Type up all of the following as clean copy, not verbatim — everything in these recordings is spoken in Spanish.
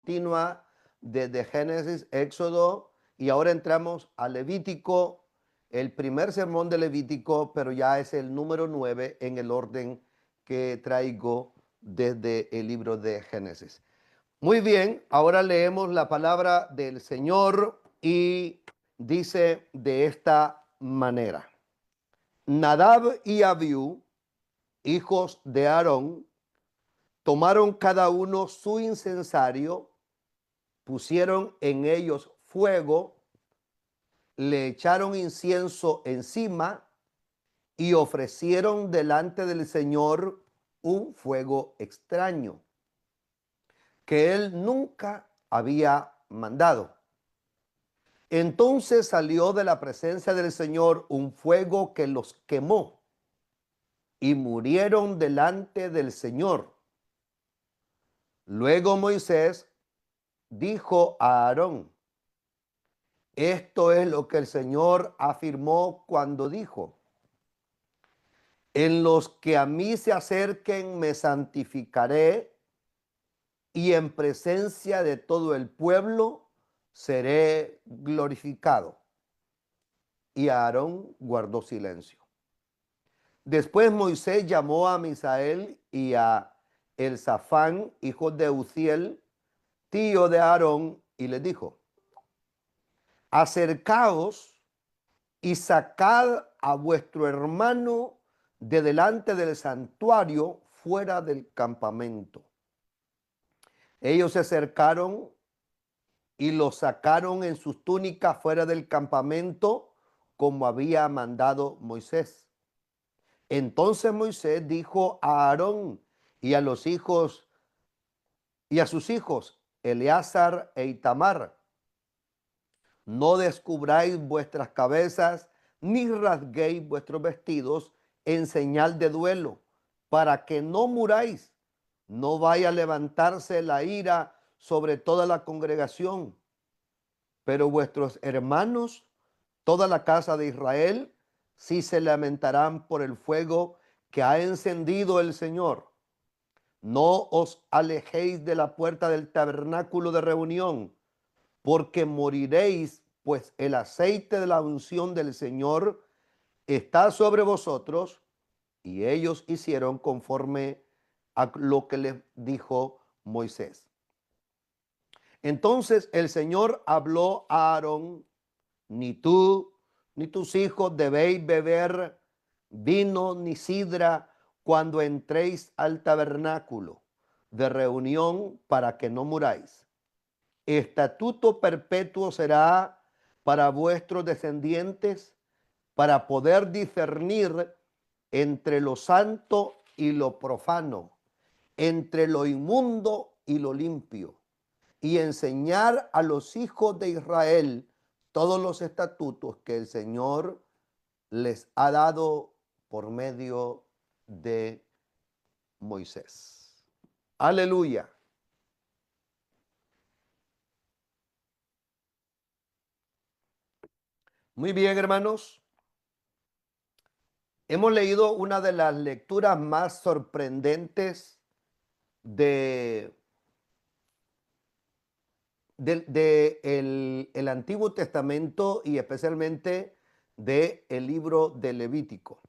continua desde Génesis, Éxodo, y ahora entramos a Levítico, el primer sermón de Levítico, pero ya es el número 9 en el orden que traigo desde el libro de Génesis. Muy bien, ahora leemos la palabra del Señor y dice de esta manera: Nadab y Abiú, hijos de Aarón, tomaron cada uno su incensario, pusieron en ellos fuego, le echaron incienso encima y ofrecieron delante del Señor un fuego extraño que él nunca había mandado. Entonces salió de la presencia del Señor un fuego que los quemó y murieron delante del Señor. Luego Moisés dijo a Aarón: esto es lo que el Señor afirmó cuando dijo: en los que a mí se acerquen me santificaré, y en presencia de todo el pueblo seré glorificado. Y Aarón guardó silencio. Después Moisés llamó a Misael y a Elzafán, hijos de Uziel, tío de Aarón, y les dijo: acercaos y sacad a vuestro hermano de delante del santuario fuera del campamento. Ellos se acercaron y lo sacaron en sus túnicas fuera del campamento, como había mandado Moisés. Entonces Moisés dijo a Aarón y a los hijos y a sus hijos Eleazar e Itamar: no descubráis vuestras cabezas, ni rasguéis vuestros vestidos en señal de duelo, para que no muráis. No vaya a levantarse la ira sobre toda la congregación. Pero vuestros hermanos, toda la casa de Israel, sí se lamentarán por el fuego que ha encendido el Señor. No os alejéis de la puerta del tabernáculo de reunión, porque moriréis, pues el aceite de la unción del Señor está sobre vosotros. Y ellos hicieron conforme a lo que les dijo Moisés. Entonces el Señor habló a Aarón: ni tú ni tus hijos debéis beber vino ni sidra cuando entréis al tabernáculo de reunión, para que no muráis. Estatuto perpetuo será para vuestros descendientes, para poder discernir entre lo santo y lo profano, entre lo inmundo y lo limpio, y enseñar a los hijos de Israel todos los estatutos que el Señor les ha dado por medio de Moisés. Aleluya. Muy bien, hermanos. Hemos leído una de las lecturas más sorprendentes de el Antiguo Testamento, y especialmente del libro de Levítico.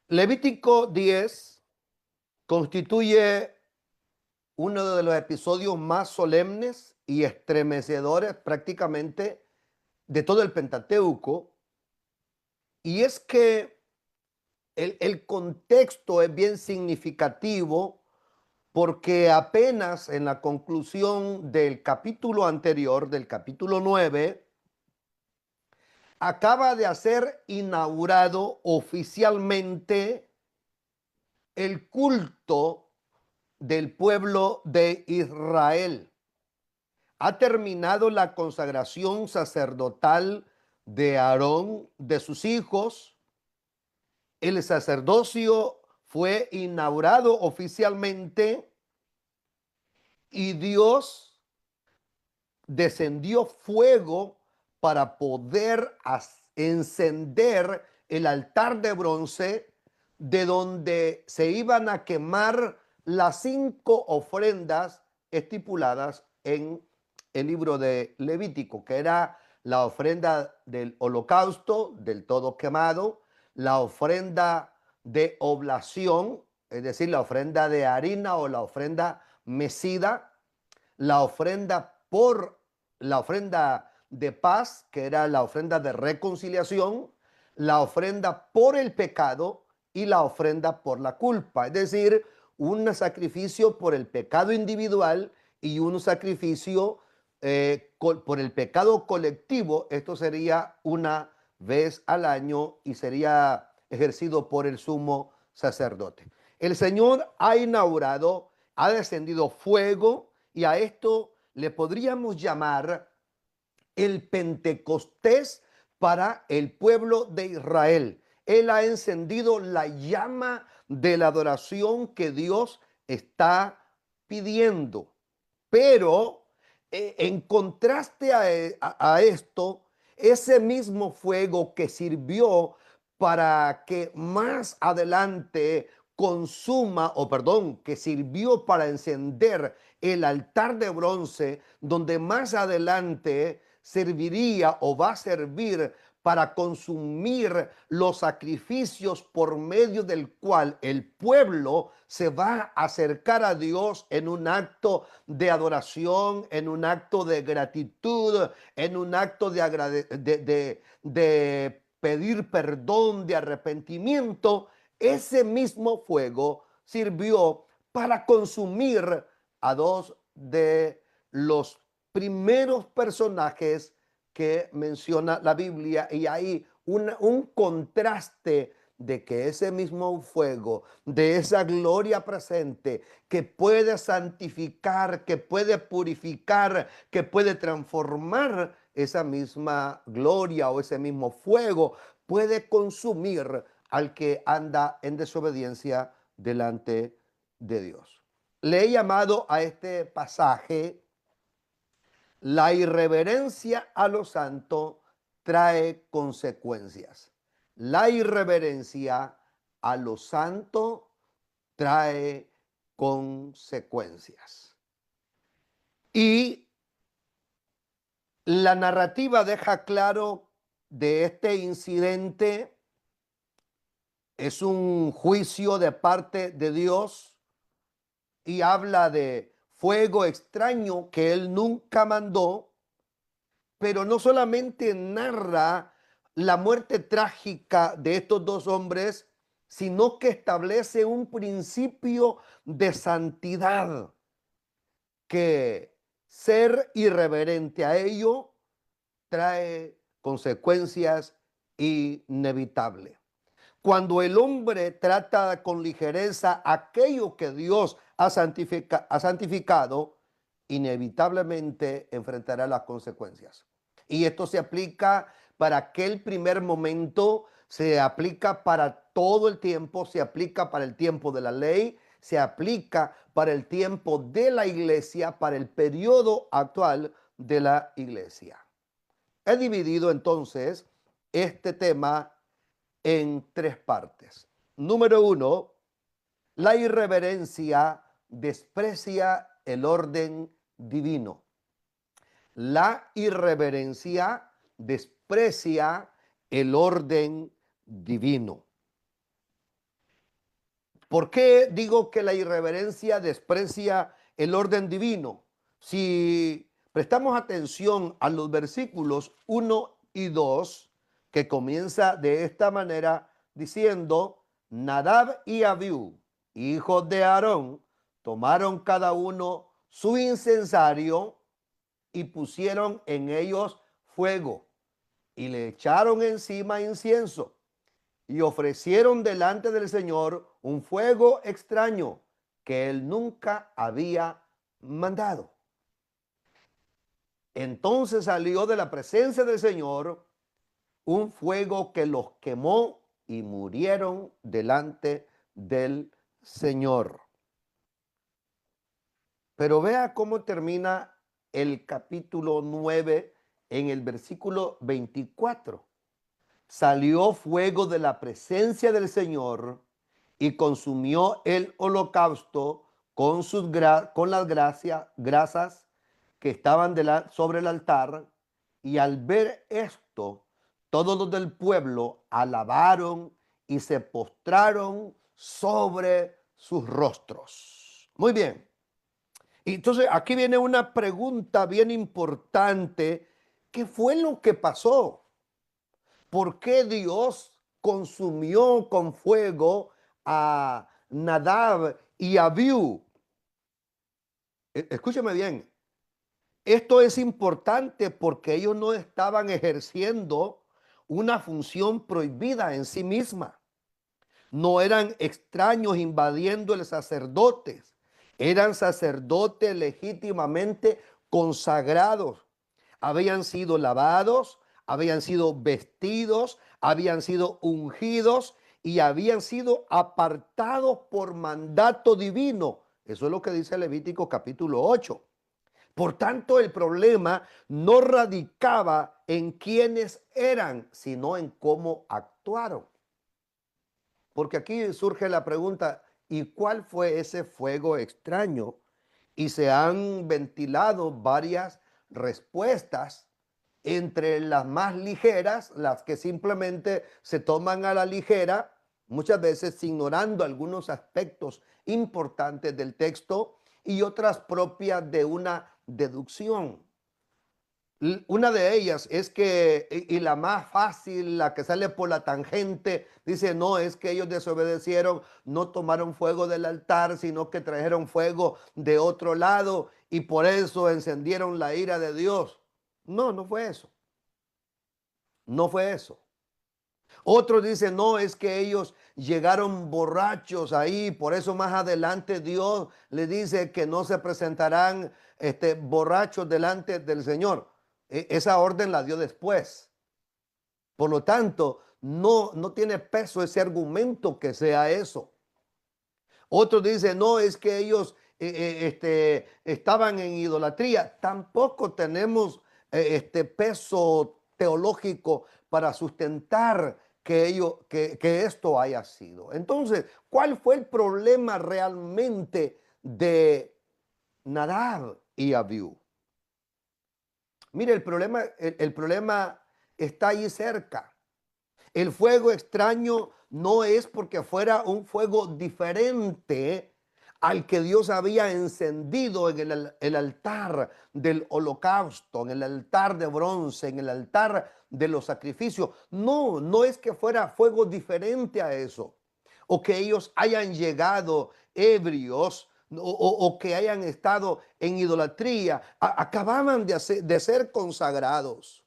Levítico 10 constituye uno de los episodios más solemnes y estremecedores prácticamente de todo el Pentateuco, y es que el contexto es bien significativo, porque apenas en la conclusión del capítulo anterior, del capítulo 9, acaba de ser inaugurado oficialmente el culto del pueblo de Israel. Ha terminado la consagración sacerdotal de Aarón, de sus hijos. El sacerdocio fue inaugurado oficialmente y Dios descendió fuego para poder encender el altar de bronce, de donde se iban a quemar las 5 ofrendas estipuladas en el libro de Levítico, que era la ofrenda del holocausto, del todo quemado, la ofrenda de oblación, es decir, la ofrenda de harina o la ofrenda mecida, la ofrenda por la ofrenda de paz, que era la ofrenda de reconciliación, la ofrenda por el pecado y la ofrenda por la culpa, es decir, un sacrificio por el pecado individual y un sacrificio por el pecado colectivo. Esto sería una vez al año y sería ejercido por el sumo sacerdote. El Señor ha inaugurado, ha descendido fuego, y a esto le podríamos llamar el Pentecostés para el pueblo de Israel. Él ha encendido la llama de la adoración que Dios está pidiendo. Pero en contraste a esto, ese mismo fuego que sirvió para que más adelante consuma, o perdón, que sirvió para encender el altar de bronce, donde más adelante serviría o va a servir para consumir los sacrificios por medio del cual el pueblo se va a acercar a Dios en un acto de adoración, en un acto de gratitud, en un acto de pedir perdón, de arrepentimiento. Ese mismo fuego sirvió para consumir a dos de los primeros personajes que menciona la Biblia, y hay un contraste de que ese mismo fuego, de esa gloria presente que puede santificar, que puede purificar, que puede transformar, esa misma gloria o ese mismo fuego puede consumir al que anda en desobediencia delante de Dios. Le he llamado a este pasaje: la irreverencia a lo santo trae consecuencias. La irreverencia a lo santo trae consecuencias. Y la narrativa deja claro de este incidente. Es un juicio de parte de Dios y habla de fuego extraño que Él nunca mandó, pero no solamente narra la muerte trágica de estos dos hombres, sino que establece un principio de santidad, que ser irreverente a ello trae consecuencias inevitables. Cuando el hombre trata con ligereza aquello que Dios ha santificado, inevitablemente enfrentará las consecuencias. Y esto se aplica para aquel primer momento, se aplica para todo el tiempo, se aplica para el tiempo de la ley, se aplica para el tiempo de la iglesia, para el periodo actual de la iglesia. He dividido entonces este tema en 3 partes. Número 1, la irreverencia desprecia el orden divino. La irreverencia desprecia el orden divino. ¿Por qué digo que la irreverencia desprecia el orden divino? Si prestamos atención a los versículos 1 y 2, que comienza de esta manera diciendo: Nadab y Abiú, hijos de Aarón, tomaron cada uno su incensario y pusieron en ellos fuego y le echaron encima incienso y ofrecieron delante del Señor un fuego extraño que él nunca había mandado. Entonces salió de la presencia del Señor un fuego que los quemó y murieron delante del Señor. Pero vea cómo termina el capítulo 9 en el versículo 24. Salió fuego de la presencia del Señor y consumió el holocausto con las grasas que estaban sobre el altar, y al ver esto, todos los del pueblo alabaron y se postraron sobre sus rostros. Muy bien. Y entonces aquí viene una pregunta bien importante. ¿Qué fue lo que pasó? ¿Por qué Dios consumió con fuego a Nadab y a Abiú? Escúcheme bien. Esto es importante porque ellos no estaban ejerciendo una función prohibida en sí misma. No eran extraños invadiendo el sacerdote. Eran sacerdotes legítimamente consagrados. Habían sido lavados, habían sido vestidos, habían sido ungidos y habían sido apartados por mandato divino. Eso es lo que dice Levítico capítulo 8. Por tanto, el problema no radicaba en quiénes eran, sino en cómo actuaron. Porque aquí surge la pregunta, ¿y cuál fue ese fuego extraño? Y se han ventilado varias respuestas, entre las más ligeras, las que simplemente se toman a la ligera, muchas veces ignorando algunos aspectos importantes del texto, y otras propias de una deducción. Una de ellas es que, y la más fácil, la que sale por la tangente, dice, no, es que ellos desobedecieron, no tomaron fuego del altar, sino que trajeron fuego de otro lado y por eso encendieron la ira de Dios. No, no fue eso. No fue eso. Otros dicen, no, es que ellos llegaron borrachos ahí, por eso más adelante Dios le dice que no se presentarán borrachos delante del Señor. Esa orden la dio después. Por lo tanto, no tiene peso ese argumento que sea eso. Otros dicen, no, es que ellos estaban en idolatría. Tampoco tenemos peso teológico para sustentar que esto haya sido. Entonces, ¿cuál fue el problema realmente de Nadab y Abiú? Mire, el problema está ahí cerca. El fuego extraño no es porque fuera un fuego diferente al que Dios había encendido en el altar del holocausto, en el altar de bronce, en el altar de los sacrificios. No, no es que fuera fuego diferente a eso, o que ellos hayan llegado ebrios, o que hayan estado en idolatría. Acababan de ser consagrados.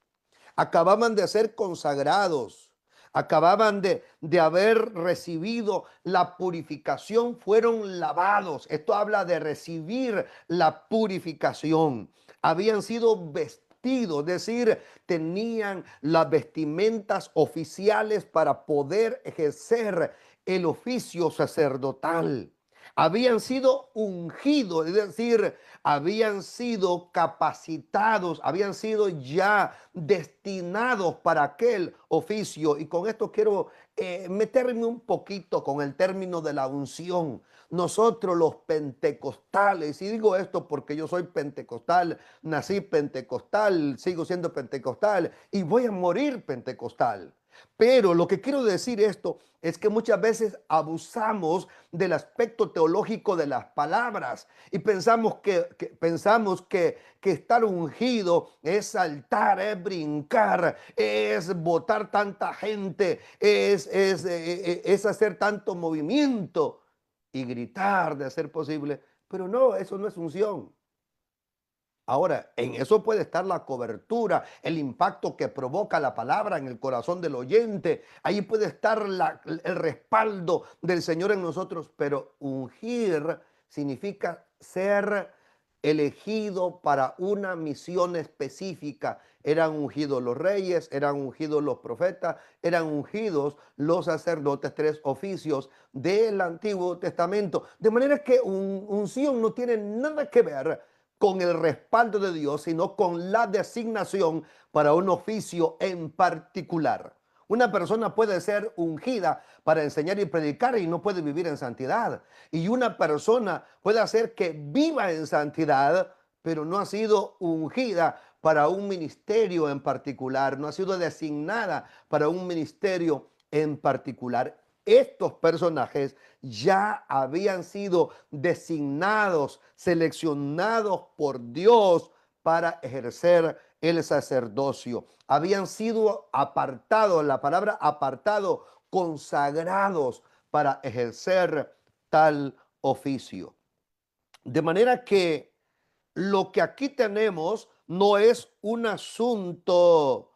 Acababan de ser consagrados, acababan de haber recibido la purificación, fueron lavados. Esto habla de recibir la purificación. Habían sido vestidos, es decir, tenían las vestimentas oficiales para poder ejercer el oficio sacerdotal. Habían sido ungidos, es decir, habían sido capacitados, habían sido ya destinados para aquel oficio. Y con esto quiero meterme un poquito con el término de la unción. Nosotros los pentecostales, y digo esto porque yo soy pentecostal, nací pentecostal, sigo siendo pentecostal y voy a morir pentecostal. Pero lo que quiero decir esto es que muchas veces abusamos del aspecto teológico de las palabras y pensamos que estar ungido es saltar, es brincar, es botar tanta gente, es hacer tanto movimiento y gritar de ser posible. Pero no, eso no es unción. Ahora, en eso puede estar la cobertura, el impacto que provoca la palabra en el corazón del oyente. Ahí puede estar el respaldo del Señor en nosotros. Pero ungir significa ser elegido para una misión específica. Eran ungidos los reyes, eran ungidos los profetas, eran ungidos los sacerdotes, tres oficios del Antiguo Testamento. De manera que unción no tiene nada que ver con el respaldo de Dios, sino con la designación para un oficio en particular. Una persona puede ser ungida para enseñar y predicar y no puede vivir en santidad. Y una persona puede hacer que viva en santidad, pero no ha sido ungida para un ministerio en particular, no ha sido designada para un ministerio en particular. Estos personajes ya habían sido designados, seleccionados por Dios para ejercer el sacerdocio. Habían sido apartados, la palabra apartado, consagrados para ejercer tal oficio. De manera que lo que aquí tenemos no es un asunto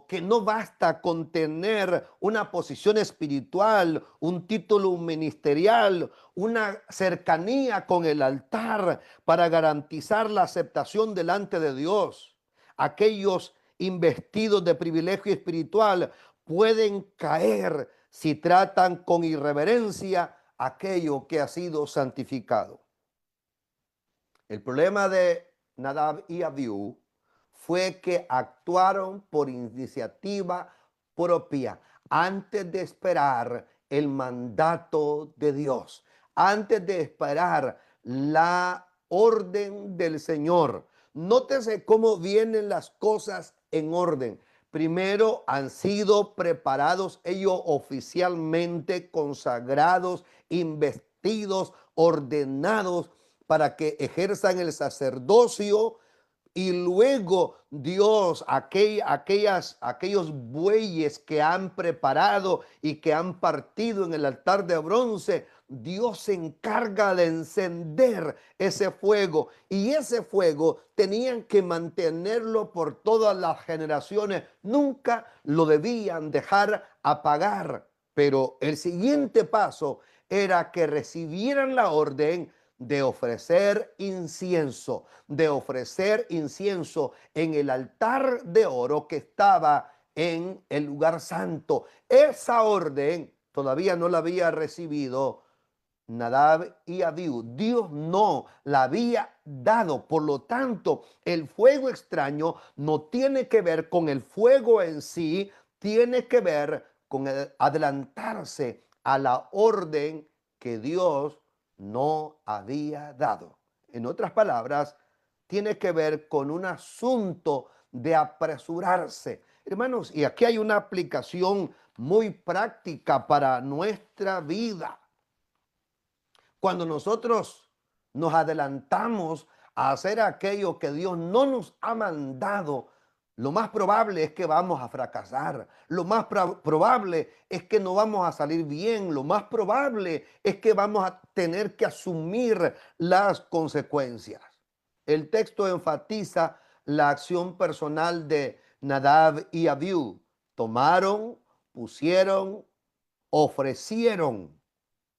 que no basta con tener una posición espiritual, un título ministerial, una cercanía con el altar para garantizar la aceptación delante de Dios. Aquellos investidos de privilegio espiritual pueden caer si tratan con irreverencia aquello que ha sido santificado. El problema de Nadab y Abiú fue que actuaron por iniciativa propia antes de esperar el mandato de Dios, antes de esperar la orden del Señor. Nótese cómo vienen las cosas en orden. Primero han sido preparados ellos oficialmente, consagrados, investidos, ordenados para que ejerzan el sacerdocio, y luego Dios, aquellos bueyes que han preparado y que han partido en el altar de bronce, Dios se encarga de encender ese fuego, y ese fuego tenían que mantenerlo por todas las generaciones, nunca lo debían dejar apagar. Pero el siguiente paso era que recibieran la orden de ofrecer incienso, en el altar de oro que estaba en el lugar santo. Esa orden todavía no la había recibido Nadab y Abiú. Dios no la había dado. Por lo tanto, el fuego extraño no tiene que ver con el fuego en sí, tiene que ver con el adelantarse a la orden que Dios no había dado. En otras palabras, tiene que ver con un asunto de apresurarse. Hermanos, y aquí hay una aplicación muy práctica para nuestra vida. Cuando nosotros nos adelantamos a hacer aquello que Dios no nos ha mandado, lo más probable es que vamos a fracasar. Lo más probable es que no vamos a salir bien. Lo más probable es que vamos a tener que asumir las consecuencias. El texto enfatiza la acción personal de Nadab y Abiú. Tomaron, pusieron, ofrecieron.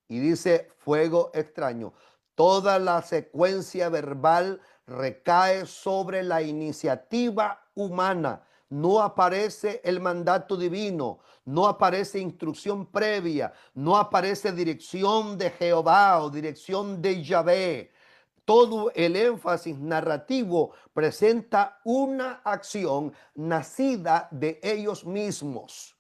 Y dice fuego extraño. Toda la secuencia verbal recae sobre la iniciativa humana. No aparece el mandato divino, no aparece instrucción previa, no aparece dirección de Jehová o dirección de Yahvé. Todo el énfasis narrativo presenta una acción nacida de ellos mismos.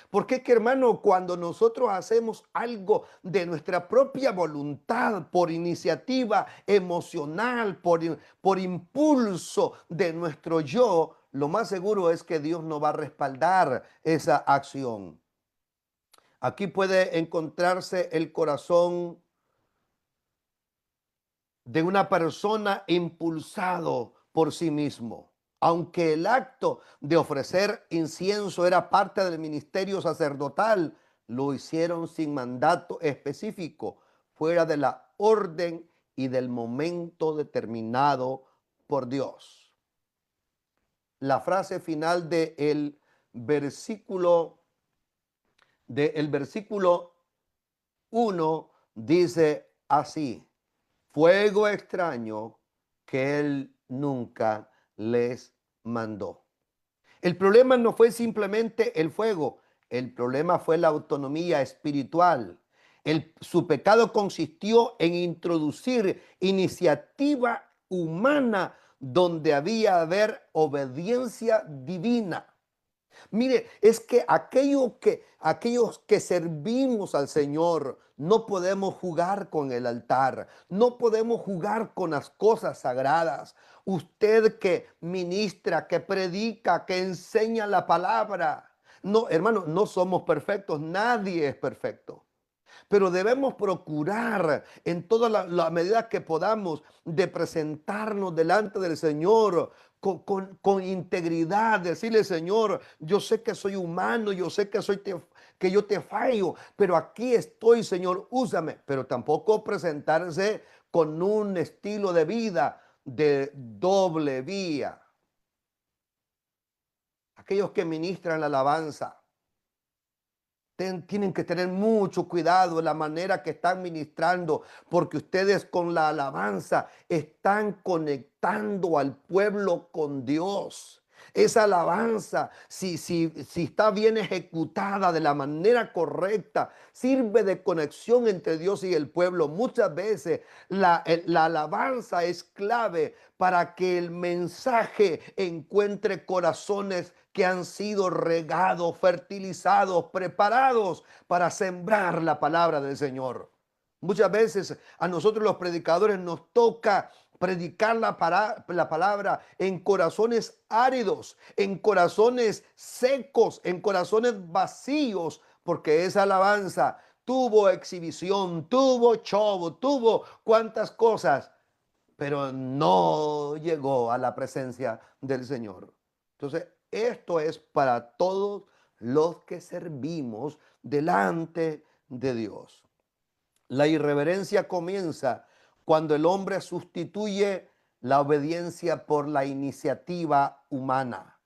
Porque es que, hermano, cuando nosotros hacemos algo de nuestra propia voluntad, por iniciativa emocional, por impulso de nuestro yo, lo más seguro es que Dios no va a respaldar esa acción. Aquí puede encontrarse el corazón de una persona impulsado por sí mismo. Aunque el acto de ofrecer incienso era parte del ministerio sacerdotal, lo hicieron sin mandato específico, fuera de la orden y del momento determinado por Dios. La frase final del versículo 1 dice así: fuego extraño que él nunca les mandó. El problema no fue simplemente el fuego, el problema fue la autonomía espiritual. Su pecado consistió en introducir iniciativa humana donde había de haber obediencia divina. Mire, es que aquellos que servimos al Señor, no podemos jugar con el altar, no podemos jugar con las cosas sagradas. Usted que ministra, que predica, que enseña la palabra. No, hermano, no somos perfectos, nadie es perfecto. Pero debemos procurar en toda la medida que podamos de presentarnos delante del Señor con integridad, decirle, Señor, yo sé que soy humano, yo sé que que yo te fallo, pero aquí estoy, Señor, úsame. Pero tampoco presentarse con un estilo de vida de doble vía. Aquellos que ministran la alabanza tienen que tener mucho cuidado en la manera que están ministrando, porque ustedes con la alabanza están conectando al pueblo con Dios. Esa alabanza, si está bien ejecutada de la manera correcta, sirve de conexión entre Dios y el pueblo. Muchas veces la alabanza es clave para que el mensaje encuentre corazones que han sido regados, fertilizados, preparados para sembrar la palabra del Señor. Muchas veces a nosotros los predicadores nos toca predicar la palabra en corazones áridos, en corazones secos, en corazones vacíos, porque esa alabanza tuvo exhibición, tuvo show, tuvo cuantas cosas, pero no llegó a la presencia del Señor. Entonces, esto es para todos los que servimos delante de Dios. La irreverencia comienza cuando el hombre sustituye la obediencia por la iniciativa humana.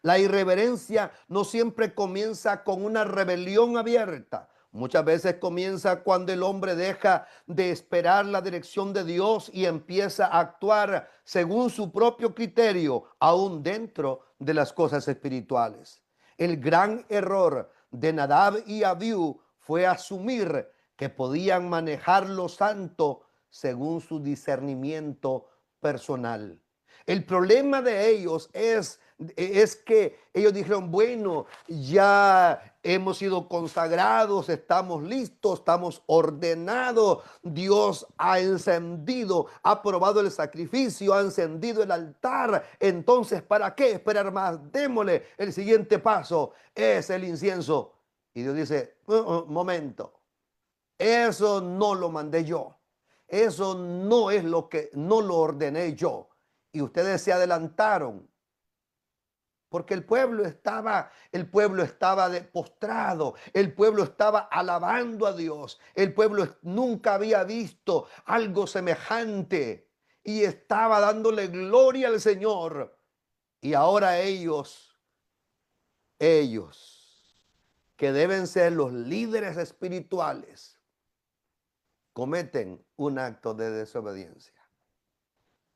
La irreverencia no siempre comienza con una rebelión abierta. Muchas veces comienza cuando el hombre deja de esperar la dirección de Dios y empieza a actuar según su propio criterio, aún dentro de las cosas espirituales. El gran error de Nadab y Abiú fue asumir que podían manejar lo santo según su discernimiento personal. El problema de ellos es que ellos dijeron, bueno, ya hemos sido consagrados, estamos listos, estamos ordenados, Dios ha encendido, ha aprobado el sacrificio, ha encendido el altar, entonces ¿para qué esperar más? Démosle el siguiente paso, es el incienso. Y Dios dice, momento, eso no lo mandé yo. Eso no es no lo ordené yo. Y ustedes se adelantaron. Porque el pueblo estaba postrado, el pueblo estaba alabando a Dios, el pueblo nunca había visto algo semejante y estaba dándole gloria al Señor. Y ahora ellos, que deben ser los líderes espirituales, cometen un acto de desobediencia.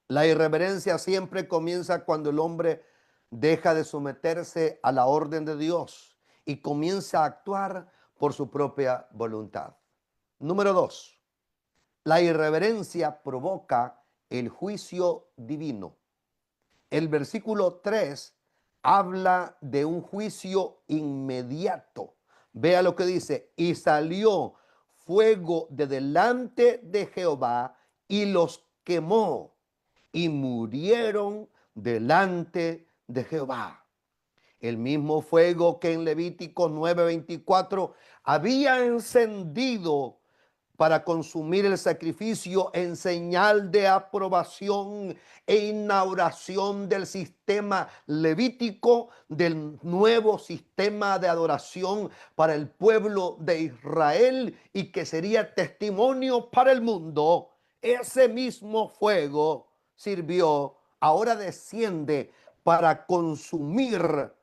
La irreverencia siempre comienza cuando el hombre deja de someterse a la orden de Dios y comienza a actuar por su propia voluntad. Número 2. La irreverencia provoca el juicio divino. El versículo 3 habla de un juicio inmediato. Vea lo que dice, y salió fuego de delante de Jehová y los quemó y murieron delante de Jehová. El mismo fuego que en Levítico 9:24 había encendido para consumir el sacrificio en señal de aprobación e inauguración del sistema levítico, del nuevo sistema de adoración para el pueblo de Israel y que sería testimonio para el mundo. Ese mismo fuego sirvió, ahora desciende para consumir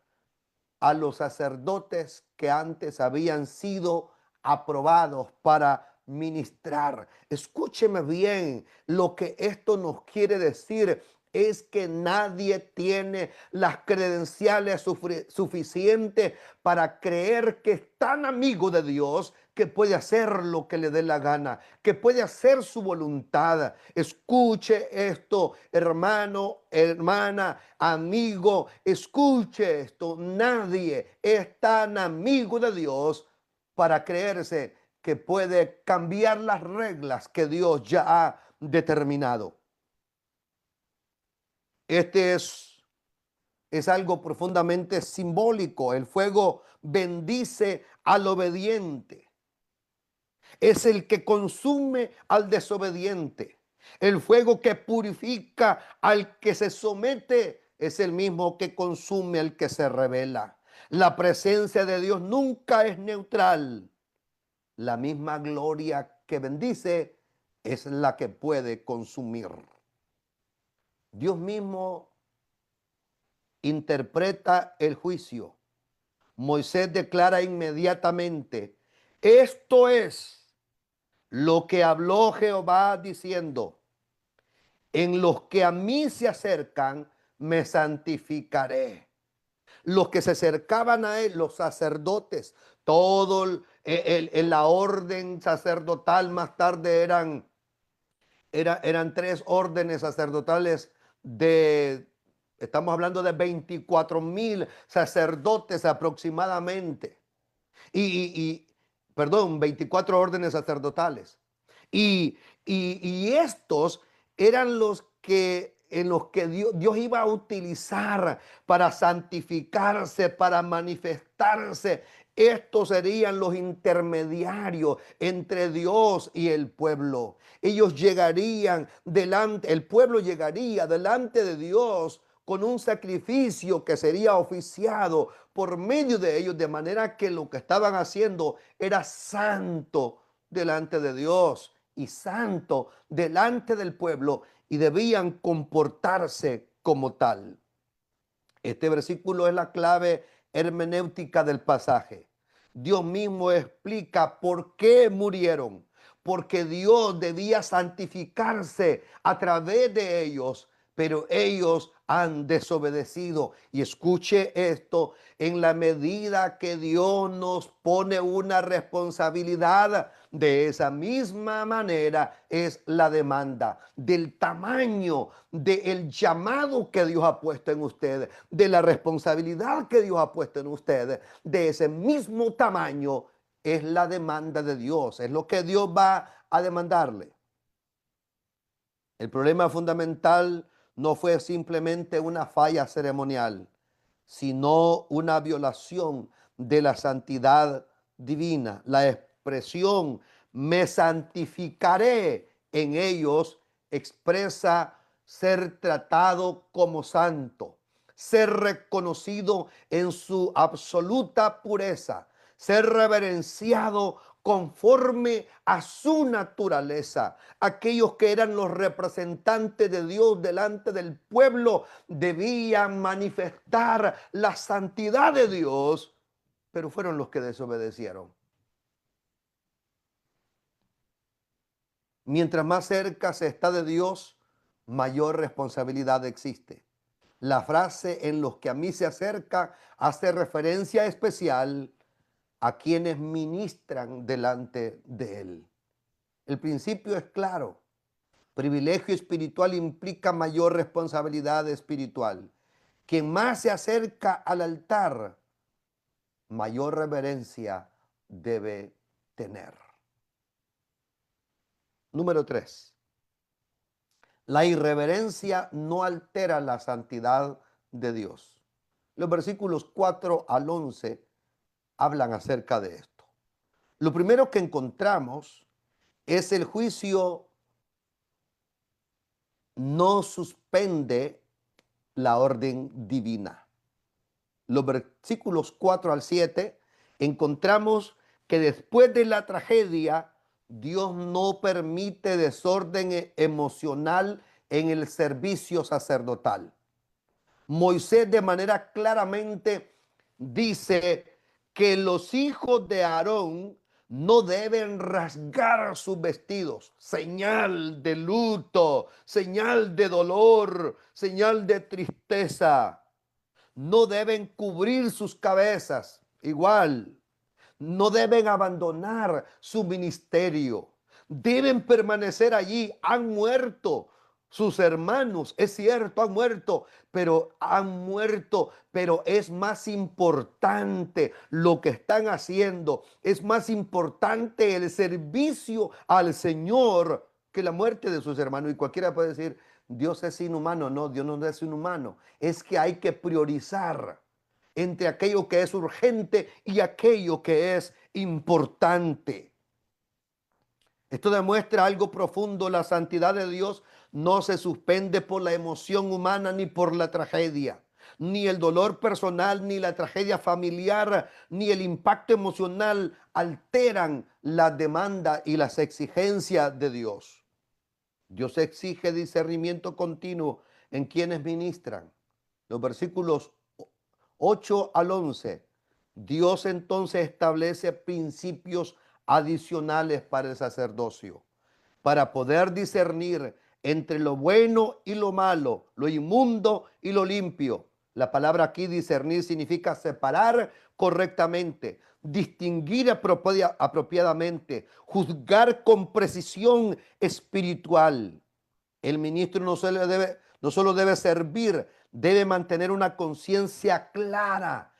a los sacerdotes que antes habían sido aprobados para ministrar. Escúcheme bien, lo que esto nos quiere decir es que nadie tiene las credenciales suficientes para creer que es tan amigo de Dios que puede hacer lo que le dé la gana, que puede hacer su voluntad. Escuche esto, hermano, hermana, amigo, escuche esto. Nadie es tan amigo de Dios para creerse que puede cambiar las reglas que Dios ya ha determinado. Este es algo profundamente simbólico. El fuego bendice al obediente. Es el que consume al desobediente. El fuego que purifica al que se somete es el mismo que consume al que se rebela. La presencia de Dios nunca es neutral. La misma gloria que bendice es la que puede consumir. Dios mismo interpreta el juicio. Moisés declara inmediatamente: esto es lo que habló Jehová diciendo: en los que a mí se acercan, me santificaré. Los que se acercaban a él, los sacerdotes, todo la orden sacerdotal, más tarde eran tres órdenes sacerdotales estamos hablando de 24,000 sacerdotes aproximadamente. Perdón, 24 órdenes sacerdotales. Y estos eran los que en los que Dios iba a utilizar para santificarse, para manifestarse. Estos serían los intermediarios entre Dios y el pueblo. Ellos llegarían delante, el pueblo llegaría delante de Dios con un sacrificio que sería oficiado por medio de ellos, de manera que lo que estaban haciendo era santo delante de Dios y santo delante del pueblo, y debían comportarse como tal. Este versículo es la clave hermenéutica del pasaje. Dios mismo explica por qué murieron, porque Dios debía santificarse a través de ellos, pero ellos han desobedecido. Y escuche esto: en la medida que Dios nos pone una responsabilidad, de esa misma manera es la demanda, del tamaño del llamado que Dios ha puesto en ustedes, de la responsabilidad que Dios ha puesto en ustedes. De ese mismo tamaño es la demanda de Dios, es lo que Dios va a demandarle. El problema fundamental no fue simplemente una falla ceremonial, sino una violación de la santidad divina. La expresión "me santificaré" en ellos expresa ser tratado como santo, ser reconocido en su absoluta pureza, ser reverenciado conforme a su naturaleza. Aquellos que eran los representantes de Dios delante del pueblo debían manifestar la santidad de Dios, pero fueron los que desobedecieron. Mientras más cerca se está de Dios, mayor responsabilidad existe. La frase "en los que a mí se acerca" hace referencia especial a quienes ministran delante de Él. El principio es claro: privilegio espiritual implica mayor responsabilidad espiritual. Quien más se acerca al altar, mayor reverencia debe tener. Número 3. La irreverencia no altera la santidad de Dios. Los versículos 4 al 11 hablan acerca de esto. Lo primero que encontramos es el juicio no suspende la orden divina. Los versículos 4 al 7 encontramos que después de la tragedia, Dios no permite desorden emocional en el servicio sacerdotal. Moisés de manera claramente dice que los hijos de Aarón no deben rasgar sus vestidos, señal de luto, señal de dolor, señal de tristeza. No deben cubrir sus cabezas, igual. no deben abandonar su ministerio. Deben permanecer allí. Han muerto sus hermanos, es cierto, han muerto, pero es más importante lo que están haciendo. Es más importante el servicio al Señor que la muerte de sus hermanos. Y cualquiera puede decir, Dios es inhumano. No, Dios no es inhumano. Es que hay que priorizar entre aquello que es urgente y aquello que es importante. Esto demuestra algo profundo. La santidad de Dios no se suspende por la emoción humana ni por la tragedia. Ni el dolor personal, ni la tragedia familiar, ni el impacto emocional alteran la demanda y las exigencias de Dios. Dios exige discernimiento continuo en quienes ministran. Los versículos 8 al 11. Dios entonces establece principios adicionales para el sacerdocio, para poder discernir entre lo bueno y lo malo, lo inmundo y lo limpio. La palabra aquí discernir significa separar correctamente, distinguir apropiadamente, juzgar con precisión espiritual. El ministro no solo debe servir, debe mantener una conciencia clara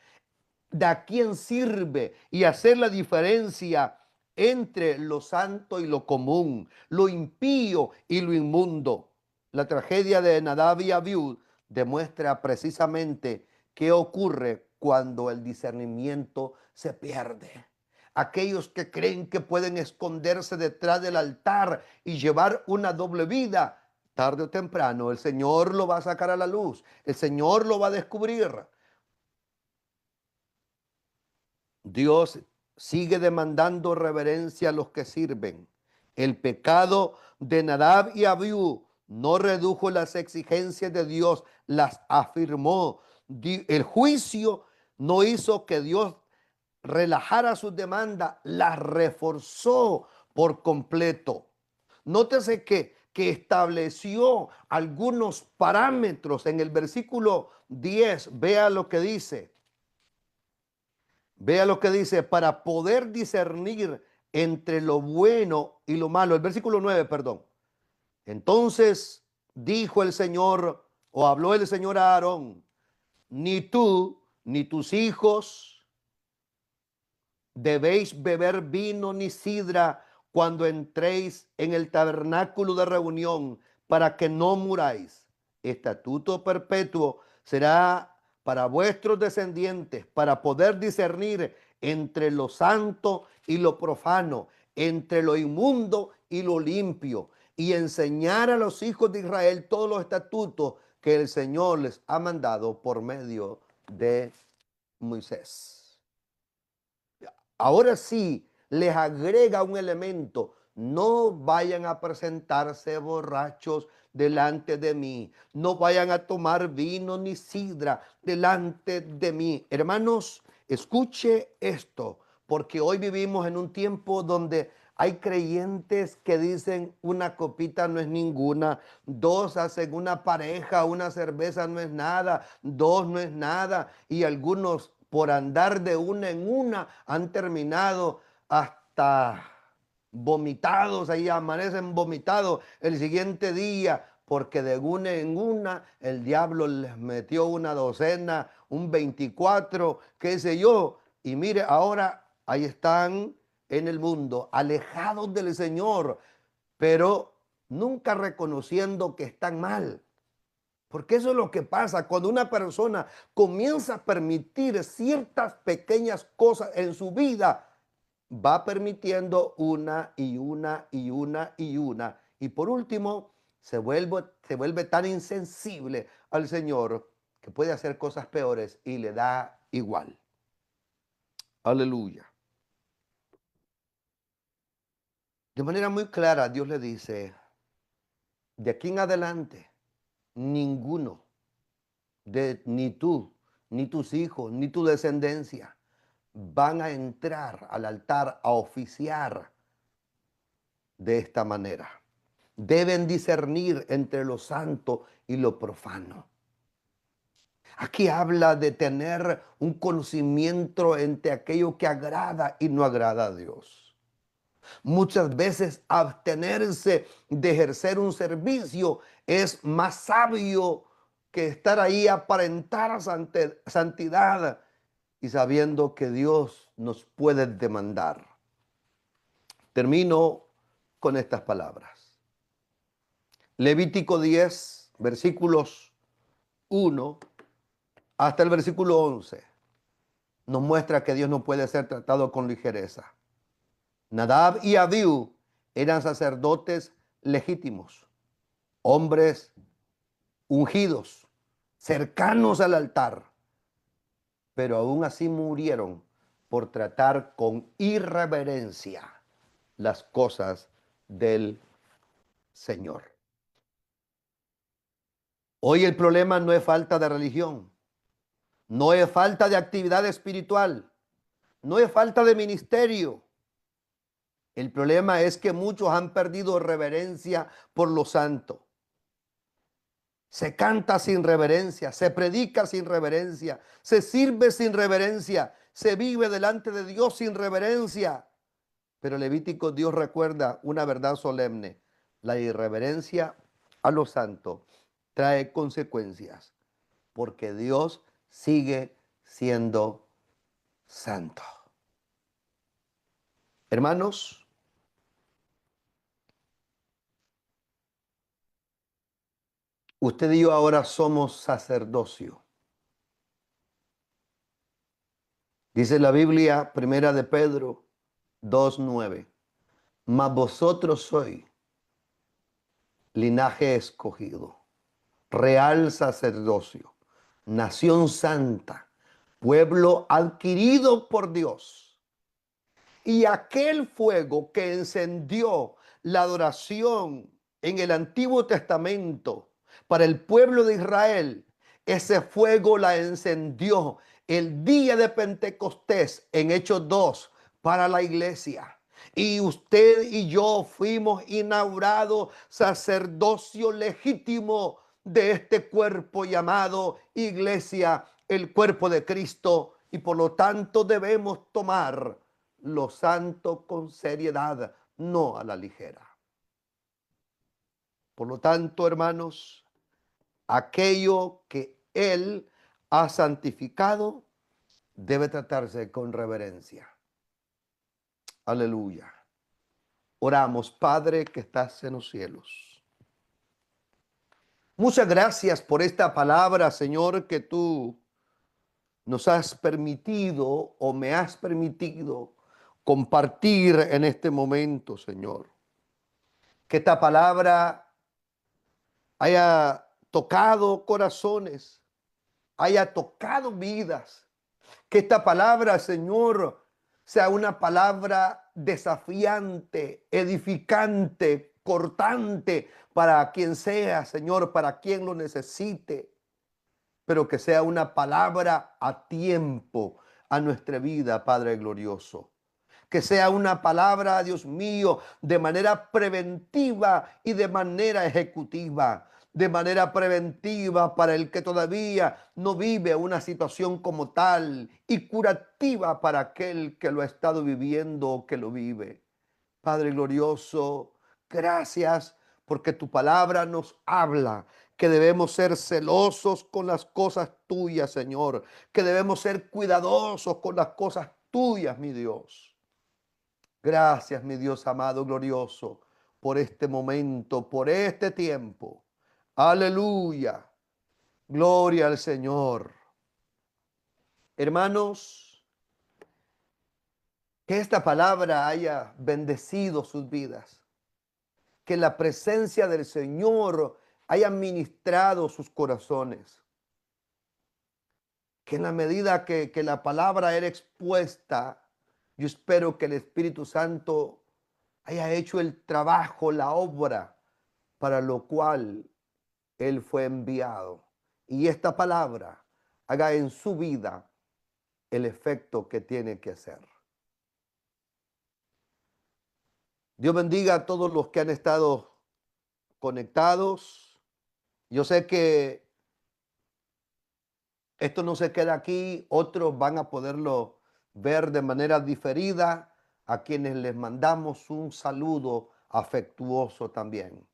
de a quién sirve y hacer la diferencia entre lo santo y lo común, lo impío y lo inmundo. La tragedia de Nadab y Abiú demuestra precisamente qué ocurre cuando el discernimiento se pierde. Aquellos que creen que pueden esconderse detrás del altar y llevar una doble vida, tarde o temprano el Señor lo va a sacar a la luz, el Señor lo va a descubrir. Dios sigue demandando reverencia a los que sirven. El pecado de Nadab y Abiú no redujo las exigencias de Dios, las afirmó. El juicio no hizo que Dios relajara sus demandas, las reforzó por completo. Nótese que estableció algunos parámetros en el versículo 10. Vea lo que dice. Vea lo que dice, para poder discernir entre lo bueno y lo malo. El versículo 9, perdón. Entonces dijo el Señor, o habló el Señor a Aarón, ni tú, ni tus hijos debéis beber vino ni sidra cuando entréis en el tabernáculo de reunión, para que no muráis. Estatuto perpetuo será para vuestros descendientes, para poder discernir entre lo santo y lo profano, entre lo inmundo y lo limpio, y enseñar a los hijos de Israel todos los estatutos que el Señor les ha mandado por medio de Moisés. Ahora sí, les agrega un elemento. No vayan a presentarse borrachos delante de mí. No vayan a tomar vino ni sidra delante de mí. Hermanos, escuche esto, porque hoy vivimos en un tiempo donde hay creyentes que dicen una copita no es ninguna, dos hacen una pareja, una cerveza no es nada, dos no es nada, y algunos por andar de una en una han terminado hasta vomitados, ahí amanecen vomitados el siguiente día, porque de una en una el diablo les metió una docena, un 24, qué sé yo, y mire, ahora ahí están en el mundo, alejados del Señor, pero nunca reconociendo que están mal. Porque eso es lo que pasa cuando una persona comienza a permitir ciertas pequeñas cosas en su vida, va permitiendo una y una y una y una. Y por último, se vuelve tan insensible al Señor que puede hacer cosas peores y le da igual. Aleluya. De manera muy clara, Dios le dice, de aquí en adelante, ninguno, ni tú, ni tus hijos, ni tu descendencia, van a entrar al altar a oficiar de esta manera. Deben discernir entre lo santo y lo profano. Aquí habla de tener un conocimiento entre aquello que agrada y no agrada a Dios. Muchas veces abstenerse de ejercer un servicio es más sabio que estar ahí a aparentar santidad y sabiendo que Dios nos puede demandar. Termino con estas palabras. Levítico 10, versículos 1 hasta el versículo 11, nos muestra que Dios no puede ser tratado con ligereza. Nadab y Abiú eran sacerdotes legítimos, hombres ungidos, cercanos al altar, pero aún así murieron por tratar con irreverencia las cosas del Señor. Hoy el problema no es falta de religión, no es falta de actividad espiritual, no es falta de ministerio. El problema es que muchos han perdido reverencia por lo santo. Se canta sin reverencia, se predica sin reverencia, se sirve sin reverencia, se vive delante de Dios sin reverencia. Pero Levítico Dios recuerda una verdad solemne. La irreverencia a lo santo trae consecuencias, porque Dios sigue siendo santo. Hermanos, usted y yo ahora somos sacerdocio. Dice la Biblia, primera de Pedro 2:9. Mas vosotros sois linaje escogido, real sacerdocio, nación santa, pueblo adquirido por Dios. Y aquel fuego que encendió la adoración en el Antiguo Testamento para el pueblo de Israel, ese fuego la encendió el día de Pentecostés en Hechos 2 para la iglesia. Y usted y yo fuimos inaugurados sacerdocio legítimo de este cuerpo llamado iglesia, el cuerpo de Cristo. Y por lo tanto debemos tomar lo santo con seriedad, no a la ligera. Por lo tanto, hermanos, aquello que Él ha santificado debe tratarse con reverencia. Aleluya. Oramos, Padre que estás en los cielos. Muchas gracias por esta palabra, Señor, que tú nos has permitido o me has permitido compartir en este momento, Señor. Que esta palabra haya tocado corazones, haya tocado vidas. Que esta palabra, Señor, sea una palabra desafiante, edificante, cortante para quien sea, Señor, para quien lo necesite. Pero que sea una palabra a tiempo a nuestra vida, Padre glorioso. Que sea una palabra, Dios mío, de manera preventiva y de manera ejecutiva. De manera preventiva para el que todavía no vive una situación como tal y curativa para aquel que lo ha estado viviendo o que lo vive. Padre glorioso, gracias porque tu palabra nos habla que debemos ser celosos con las cosas tuyas, Señor, que debemos ser cuidadosos con las cosas tuyas, mi Dios. Gracias, mi Dios amado, glorioso, por este momento, por este tiempo. Aleluya. Gloria al Señor. Hermanos, que esta palabra haya bendecido sus vidas. Que la presencia del Señor haya ministrado sus corazones. Que en la medida que la palabra era expuesta, yo espero que el Espíritu Santo haya hecho el trabajo, la obra para lo cual Él fue enviado. Y esta palabra haga en su vida el efecto que tiene que hacer. Dios bendiga a todos los que han estado conectados. Yo sé que Esto no se queda aquí, otros van a poderlo ver de manera diferida, a quienes les mandamos un saludo afectuoso también.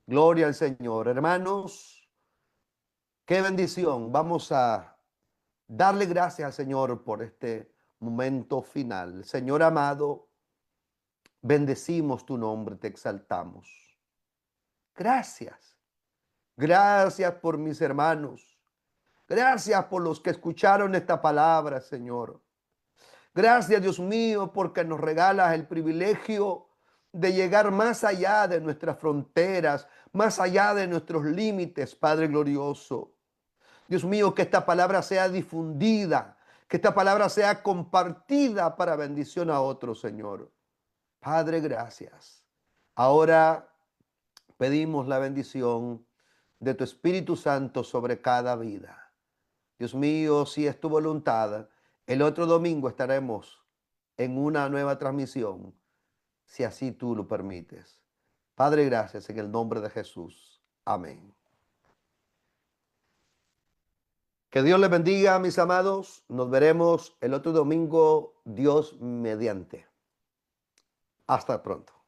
Gloria al Señor. Hermanos, qué bendición. Vamos a darle gracias al Señor por este momento final. Señor amado, bendecimos tu nombre, te exaltamos. Gracias. Gracias por mis hermanos. Gracias por los que escucharon esta palabra, Señor. Gracias, Dios mío, porque nos regalas el privilegio de llegar más allá de nuestras fronteras, más allá de nuestros límites, Padre glorioso. Dios mío, que esta palabra sea difundida, que esta palabra sea compartida para bendición a otros, Señor. Padre, gracias. Ahora pedimos la bendición de tu Espíritu Santo sobre cada vida. Dios mío, si es tu voluntad, el otro domingo estaremos en una nueva transmisión, si así tú lo permites. Padre, gracias en el nombre de Jesús. Amén. Que Dios les bendiga, mis amados. Nos veremos el otro domingo, Dios mediante. Hasta pronto.